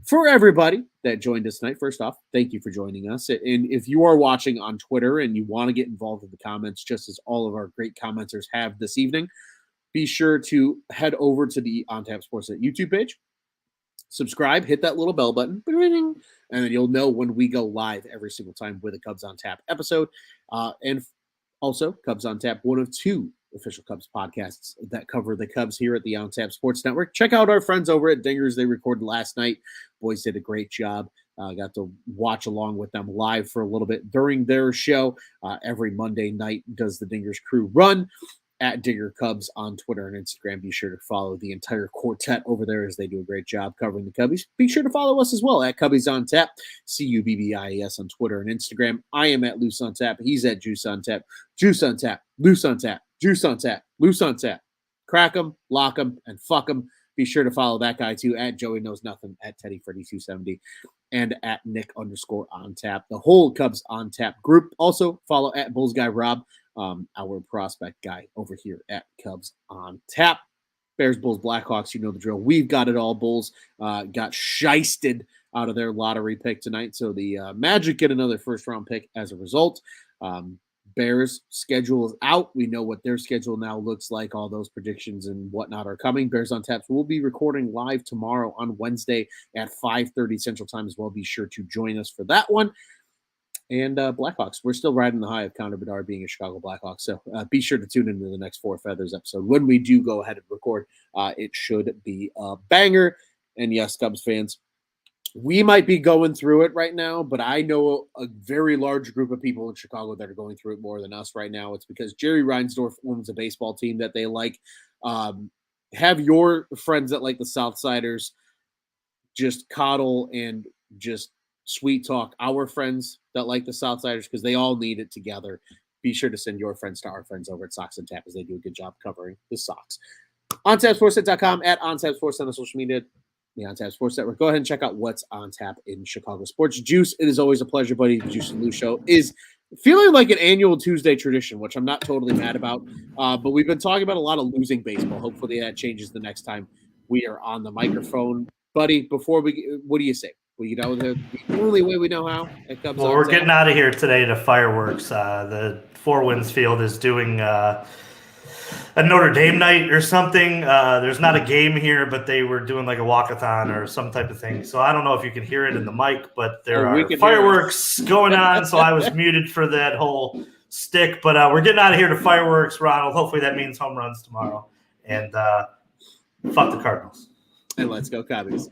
for everybody that joined us tonight, first off, thank you for joining us. And if you are watching on Twitter and you want to get involved in the comments, just as all of our great commenters have this evening, be sure to head over to the On Tap Sportsnet YouTube page, subscribe, hit that little bell button, and then you'll know when we go live every single time with a Cubs on Tap episode. And also, Cubs on Tap, one of 2 official Cubs podcasts that cover the Cubs here at the On Tap Sports Network. Check out our friends over at Dingers. They recorded last night. Boys did a great job. Got to watch along with them live for a little bit during their show. Every Monday night does the Dingers crew run at Dinger Cubs on Twitter and Instagram. Be sure to follow the entire quartet over there as they do a great job covering the Cubbies. Be sure to follow us as well at Cubbies on Tap, CUBBIES on Twitter and Instagram. I am at Luce on Tap. He's at Juice on Tap. Juice on Tap, Luce on Tap, Juice on Tap, Luce on Tap. Crack them, lock them, and fuck them. Be sure to follow that guy too at Joey Knows Nothing, at Teddy Freddy 270, and at Nick_on Tap. The whole Cubs on Tap group. Also follow at Bulls Guy Rob, our prospect guy over here at Cubs on Tap. Bears, Bulls, Blackhawks, you know the drill. We've got it all. Bulls got shysted out of their lottery pick tonight, so the Magic get another first-round pick as a result. Bears schedule is out. We know what their schedule now looks like. All those predictions and whatnot are coming. Bears on Tap. We'll be recording live tomorrow on Wednesday at 5:30 Central Time as well. Be sure to join us for that one. And Blackhawks, we're still riding the high of Connor Bedard being a Chicago Blackhawk. So be sure to tune into the next 4 Feathers episode. When we do go ahead and record, it should be a banger. And yes, Cubs fans, we might be going through it right now, but I know a very large group of people in Chicago that are going through it more than us right now. It's because Jerry Reinsdorf owns a baseball team that they like. Have your friends that like the Southsiders just coddle and just sweet talk our friends that like the Southsiders because they all need it together. Be sure to send your friends to our friends over at Sox and Tap as they do a good job covering the Sox. OnTapSportsNet.com, at OnTapSports on the social media. The On Tap Sports Network. Go ahead and check out what's on tap in Chicago sports. Juice, it is always a pleasure, buddy. The Juice and Luce show is feeling like an annual Tuesday tradition, which I'm not totally mad about. But we've been talking about a lot of losing baseball. Hopefully that changes the next time we are on the microphone. Buddy, before we, what do you say? We get out with the only way we know how. Well, we're getting out of here today to fireworks. The Four Winds Field is doing a Notre Dame night or something. There's not a game here, but they were doing like a walkathon or some type of thing. So I don't know if you can hear it in the mic, but there are fireworks going on. So I was muted for that whole stick. But we're getting out of here to fireworks, Ronald. Hopefully that means home runs tomorrow. And fuck the Cardinals. And let's go Cubbies.